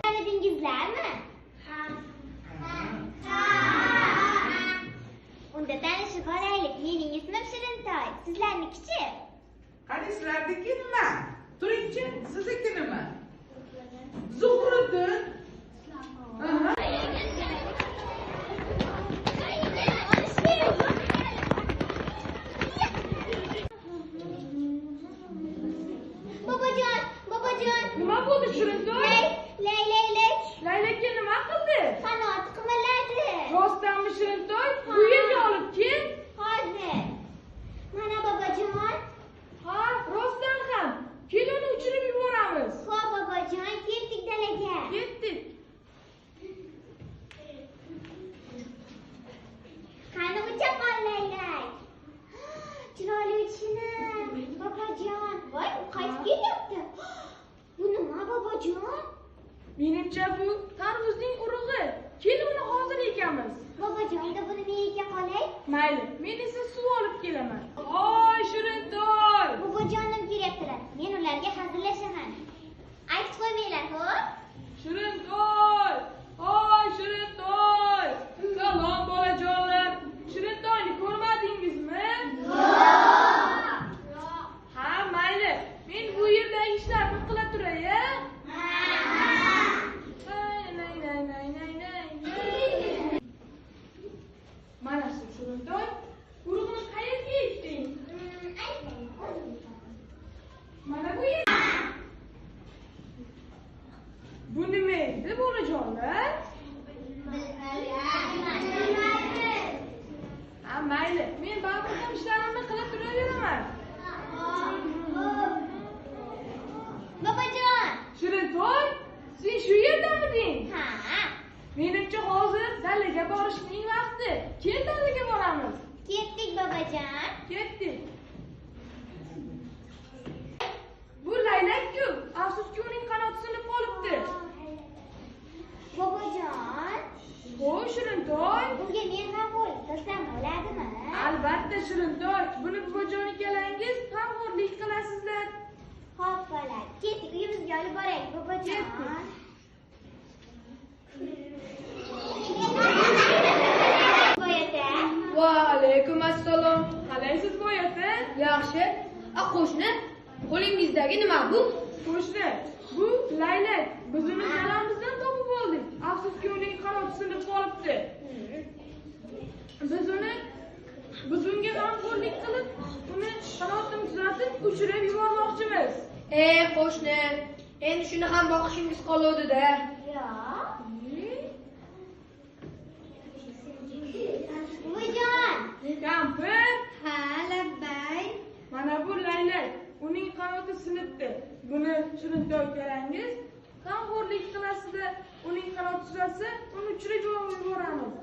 Tanidingizlarmi? Unda tanishib olaylik. Mening ismim Shirintoy. Sizlarnikichi? Qani sizlarniki nima? Turingchi, sizniki nima? Zuhriddin. Bobojon. Nima bo'ldi Shirintoy? Laylakka nima qildi? Qanoti qimirladi. Rostdanmi Shirintoy? Bu yerga olib kel. Hozir. Mana bobojon. Ha, rostdan ham. Kel uni uchirib yuboramiz. Xo'p bobojon, ketdik dalaga. Ketdik. Qani bu chaqon laylak? Chiroyli uchishini. Bobojon. Voy, u qaytib kelyapti. Bu nima bobojon? Menimcha bu tarvuzning urug'i. Kel uni hozir ekamiz. Bobojon, buni men eka qolay. Mayli, men esa suv olib kelaman. Voy Shirintoy! Bobojonim kelyaptilar. Men ularga hazillashaman. Aytib qo'ymanglar, xo'p? Shirintoy! Voy Shirintoy! Salom bolajonlar. Shirintoyni ko'rmadingizmi? Yo'q. Ha, mayli. Men bu yerdagi ishlarni qila turay, a? Mana shu Shirintoy, urug'ini qayerga ekding? Mana bu yer. Bu nima edi bolajonlar? Ha, mayli. Men baribir ishlarimni qilib turaveraman. Bobojon. Shirintoy, sen shu yerdamiding? Ha. Menimcha hozir dalaga borishning vaqti. Kel dalaga boramiz. Ketdik bobojon. Ketdik. Bu laylak-ku. Afsuski uning qanoti sinib qolibdi. Bobojon. Voy Shirintoy. Bunga men ham qo'yib tashlab bo'ladimi? Albatta Shirintoy. Buni bobojon ikkalangiz g'amxo'rlik qilasizlar. Xo'p, bola. Ketdik, uyimizga olib boraylik bobojon. Boyata. Va alaykum assalom. Qalaysiz boyata? Yaxshi. Qo'shni, qo'lingizdagi nima bu? Qo'shni, bu laylak. Biz uni dalamizdan topib oldik. Afsuski uning qanoti sinib qolibdi. Biz unga g'amxo'rlik qilib, uni qanotini tuzatib, uchirib yubormoqchimiz. Qo'shni, endi shuni ham boqishingiz qoluvdi-da. Yo'q. Buvijon. Kampir, Ha, labbay. mana bu laylak. Uning qanoti sinibdi. Buni Shirintoy kalangiz g'amxo'rlik qilasizlar. Uning qanoti tuzatsa, uni uchirib yuboramiz.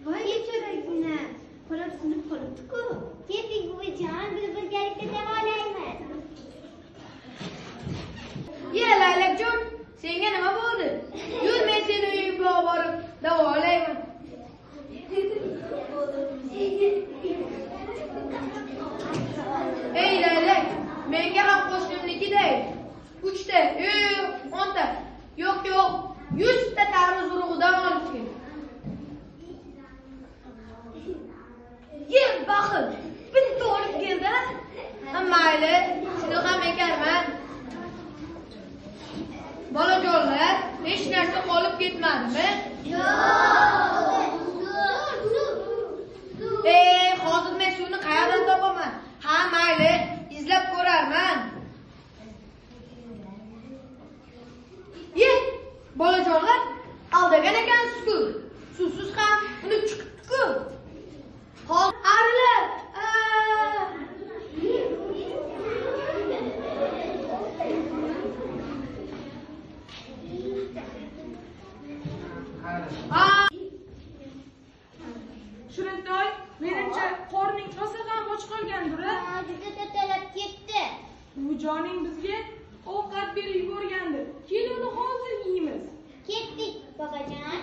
Voy, kechiragina. Qo'lim sinib qolibdi-ku. Ketdik buvijon, biz birgalikda davolaymiz. Laylakjon, senga nima bo'ldi? Yur, men seni uyimga olib borib davolayman. Laylak, menga ham qo'shnimnikiday 3 ta, 10 ta. Yo'q, 100 ta tarvuz urug'idan olib kel. Baxil, bitta olib keldi. Mayli, shuni ham ekarman. Bolajonlar, hech narsa qolib ketmadimi? Yo'q. Hozir men suvni qayerdan topaman? Ha, mayli, izlab ko'rarman. Bolajonlar, aldagan ekansiz-ku. Suvsiz ham unib chiqibdi-ku. Hozir arilar. Shirintoy, menimcha qorning rosa ham och qolgandir. Juda tatalab ketdi. Buvijoning bizga ovqat berib yuborgandir. Kel uni hozir yeymiz. Ketdik, bobojon.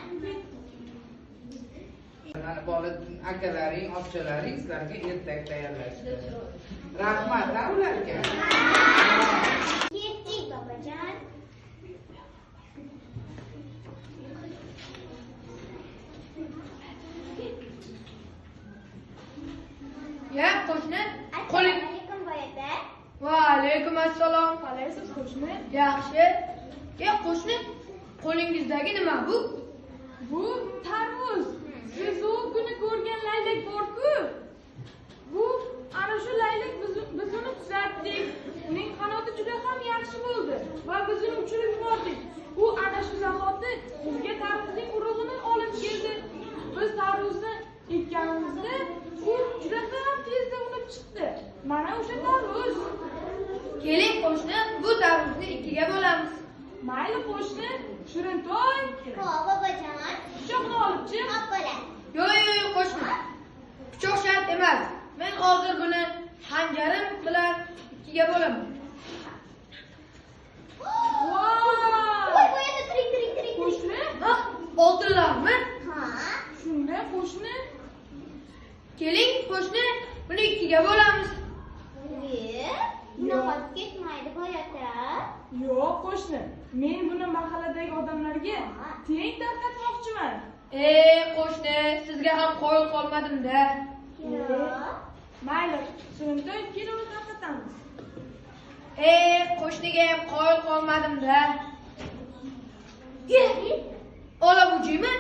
Akalaring, ochalaring sizlarga ertak tayyorlashdi. Rahmat ularga. Ketdik, bobojon. Ya qo'shni, qo'ling. Assalomu alaykum boyada. Va alaykum assalom. Qalaysiz qo'shni? Yaxshi. Ya qo'shni, qo'lingizdagi nima bu? Bu tarvuz. Siz u kuni ko'rgan laylak bor-ku. Bu ana shu laylak biz uni tuzatdik. Uning qanoti juda ham yaxshi bo'ldi va biz uni uchirib yubordik. U ana shu zahoti bizga tarvuzning urug'ini olib keldi. Biz tarvuzni ekkanimizda u juda ham tezda unib chiqdi. Mana o'sha tarvuz. Keling qo'shni, bu tarvuzni ikkiga bo'lamiz. Mayli qo'shni, Shirintoy, Xo'p, bobojon. pichoqni olib chiq. Xo'p, bo'ladi. Yo'q, qo'shni. Pichoq shart emas. Men hozir buni xanjarim bilan ikkiga bo'laman. Voy! Voy, boyada tiring. Qo'shni, Oltinlarmi? Ha? shunda qo'shni. Keling qo'shni, buni ikkiga bo'lamiz. Bunaqa ketmaydi boyada. Yo'q qo'shni, men buni mahalladagi odamlarga teng tarqatmoqchiman. Qo'shni, sizga ham qo'yil qolmadim-da. Yo'q. Mayli, Shirintoy kelini tarqatamiz. Qo'shniga ham qo'yil qolmadim-da. Ola bujiymi?